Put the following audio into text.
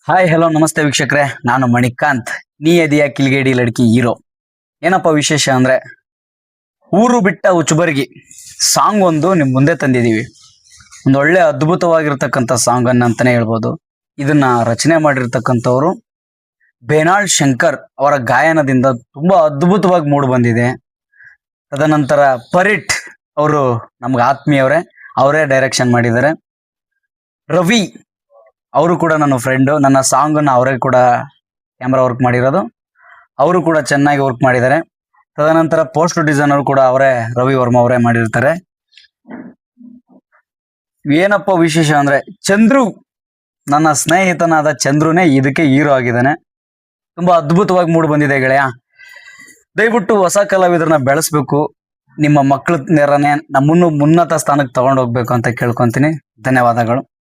Hi hello ನಮಸ್ತೆ ವೀಕ್ಷಕರೇ, ನಾನು ಮಣಿಕಾಂತ್. ನೀ ಎದಿಯ ಕಿಲ್ಗೇಡಿ ಲಡ್ಕಿ ಹೀರೋ. ಏನಪ್ಪ ವಿಶೇಷ ಅಂದ್ರೆ ಊರು ಬಿಟ್ಟ ಉಚ್ಚುಬರ್ಗಿ ಸಾಂಗ್ ಒಂದು ನಿಮ್ ಮುಂದೆ ತಂದಿದೀವಿ. ಒಂದು ಒಳ್ಳೆ ಅದ್ಭುತವಾಗಿರ್ತಕ್ಕಂಥ ಸಾಂಗ್ ಅಂತಾನೆ ಹೇಳ್ಬೋದು. ಇದನ್ನ ರಚನೆ ಮಾಡಿರ್ತಕ್ಕಂಥವ್ರು ಬೇನಾಳ್ ಶಂಕರ್ ಅವರ ಗಾಯನದಿಂದ ತುಂಬಾ ಅದ್ಭುತವಾಗಿ ಮೂಡ್ ಬಂದಿದೆ. ತದನಂತರ ಪರಿಟ್ ಅವರು ನಮ್ಗೆ ಆತ್ಮೀಯವರೇ, ಅವರೇ ಡೈರೆಕ್ಷನ್ ಮಾಡಿದ್ದಾರೆ. ರವಿ ಅವರು ಕೂಡ ನನ್ನ ಫ್ರೆಂಡು. ನನ್ನ ಸಾಂಗ್ ಅನ್ನ ಅವರೇ ಕೂಡ ಕ್ಯಾಮ್ರಾ ವರ್ಕ್ ಮಾಡಿರೋದು. ಅವರು ಕೂಡ ಚೆನ್ನಾಗಿ ವರ್ಕ್ ಮಾಡಿದ್ದಾರೆ. ತದನಂತರ ಪೋಸ್ಟ್ ಡಿಸೈನರ್ ಕೂಡ ಅವರೇ, ರವಿ ವರ್ಮ ಅವರೇ ಮಾಡಿರ್ತಾರೆ. ಏನಪ್ಪ ವಿಶೇಷ ಅಂದ್ರೆ ಚಂದ್ರು, ನನ್ನ ಸ್ನೇಹಿತನಾದ ಚಂದ್ರುನೇ ಇದಕ್ಕೆ ಹೀರೋ ಆಗಿದ್ದಾನೆ. ತುಂಬಾ ಅದ್ಭುತವಾಗಿ ಮೂಡ್ ಬಂದಿದೆ ಗೆಳೆಯ. ದಯವಿಟ್ಟು ಹೊಸ ಕಲಾವಿದರನ್ನ ಬೆಳೆಸ್ಬೇಕು. ನಿಮ್ಮ ಮಕ್ಕಳ ನೆರನೇ ನಮ್ಮನ್ನು ಉನ್ನತ ಸ್ಥಾನಕ್ಕೆ ತಗೊಂಡು ಹೋಗ್ಬೇಕು ಅಂತ ಕೇಳ್ಕೊಂತೀನಿ. ಧನ್ಯವಾದಗಳು.